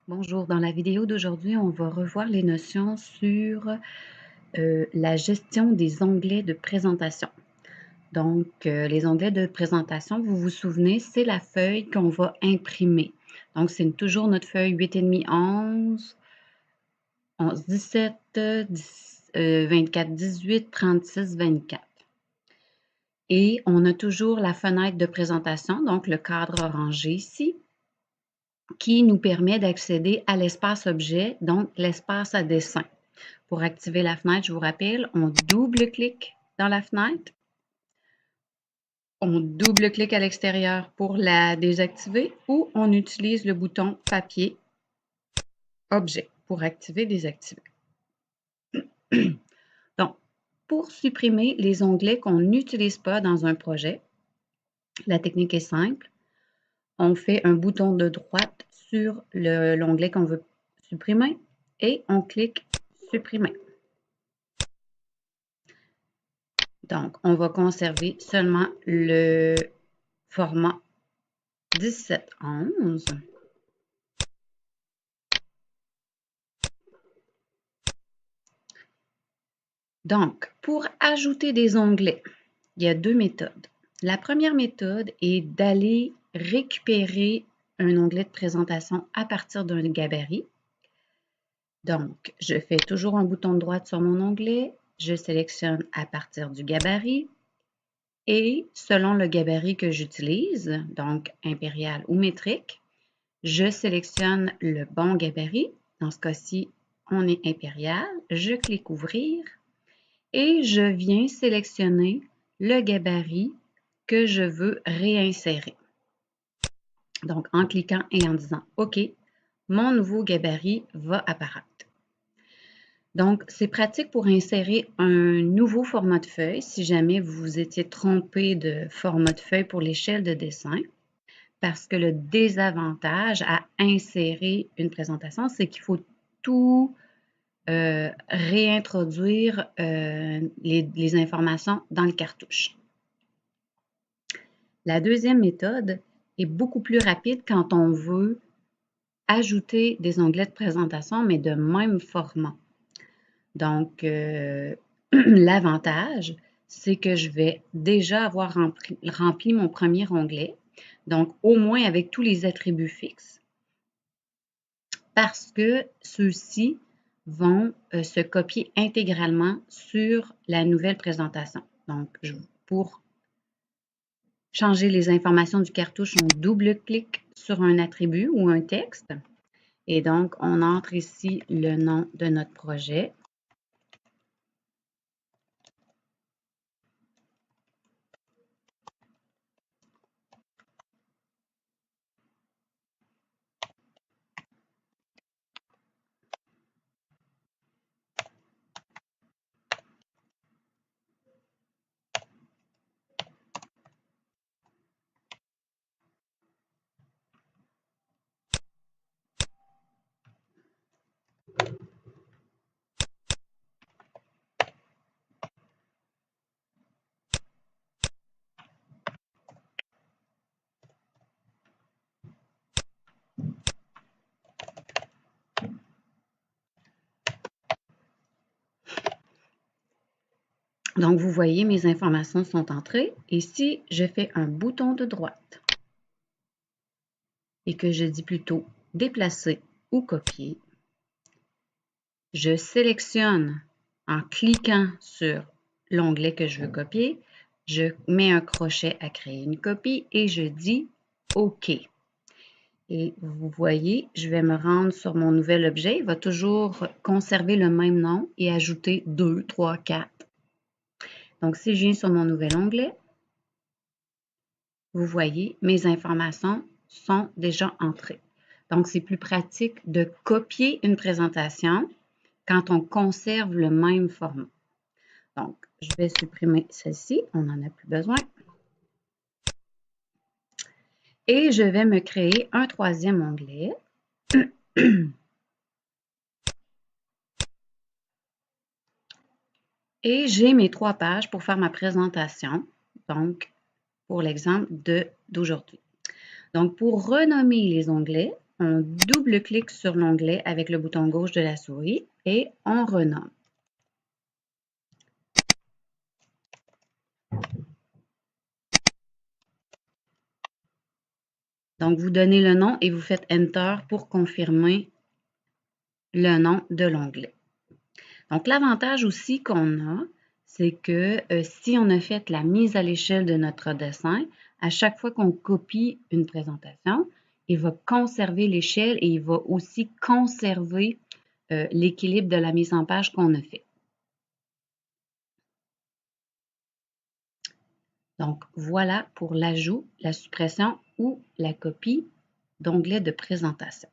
Bonjour, dans la vidéo d'aujourd'hui, on va revoir les notions sur la gestion des onglets de présentation. Donc, les onglets de présentation, vous vous souvenez, c'est la feuille qu'on va imprimer. Donc, c'est toujours notre feuille 8,5, 11, 11, 17, 24, 18, 36, 24. Et on a toujours la fenêtre de présentation, donc le cadre orangé ici, qui nous permet d'accéder à l'espace objet, donc l'espace à dessin. Pour activer la fenêtre, je vous rappelle, on double-clique dans la fenêtre, on double-clique à l'extérieur pour la désactiver ou on utilise le bouton papier objet pour activer, désactiver. Donc, pour supprimer les onglets qu'on n'utilise pas dans un projet, la technique est simple. On fait un bouton de droite sur l'onglet qu'on veut supprimer et on clique supprimer. Donc, on va conserver seulement le format 1711. Donc, pour ajouter des onglets, il y a deux méthodes. La première méthode est d'aller récupérer un onglet de présentation à partir d'un gabarit. Donc, je fais toujours un bouton de droite sur mon onglet, je sélectionne à partir du gabarit et selon le gabarit que j'utilise, donc impérial ou métrique, je sélectionne le bon gabarit. Dans ce cas-ci, on est impérial. Je clique ouvrir et je viens sélectionner le gabarit que je veux réinsérer. Donc, en cliquant et en disant OK, mon nouveau gabarit va apparaître. Donc, c'est pratique pour insérer un nouveau format de feuille si jamais vous vous étiez trompé de format de feuille pour l'échelle de dessin. Parce que le désavantage à insérer une présentation, c'est qu'il faut tout réintroduire les informations dans le cartouche. La deuxième méthode est beaucoup plus rapide quand on veut ajouter des onglets de présentation, mais de même format. Donc, l'avantage, c'est que je vais déjà avoir rempli mon premier onglet, donc au moins avec tous les attributs fixes, parce que ceux-ci vont se copier intégralement sur la nouvelle présentation. Donc, pour changer les informations du cartouche, on double-clique sur un attribut ou un texte. Et donc, on entre ici le nom de notre projet. Donc, vous voyez, mes informations sont entrées. Et si je fais un bouton de droite et que je dis plutôt déplacer ou copier, je sélectionne en cliquant sur l'onglet que je veux copier, je mets un crochet à créer une copie et je dis OK. Et vous voyez, je vais me rendre sur mon nouvel objet. Il va toujours conserver le même nom et ajouter 2, 3, 4. Donc, si je viens sur mon nouvel onglet, vous voyez, mes informations sont déjà entrées. Donc, c'est plus pratique de copier une présentation quand on conserve le même format. Donc, je vais supprimer celle-ci, on n'en a plus besoin. Et je vais me créer un troisième onglet. Et j'ai mes 3 pages pour faire ma présentation, donc pour l'exemple d'aujourd'hui. Donc, pour renommer les onglets, on double-clique sur l'onglet avec le bouton gauche de la souris et on renomme. Donc, vous donnez le nom et vous faites Enter pour confirmer le nom de l'onglet. Donc, l'avantage aussi qu'on a, c'est que si on a fait la mise à l'échelle de notre dessin, à chaque fois qu'on copie une présentation, il va conserver l'échelle et il va aussi conserver l'équilibre de la mise en page qu'on a fait. Donc, voilà pour l'ajout, la suppression ou la copie d'onglets de présentation.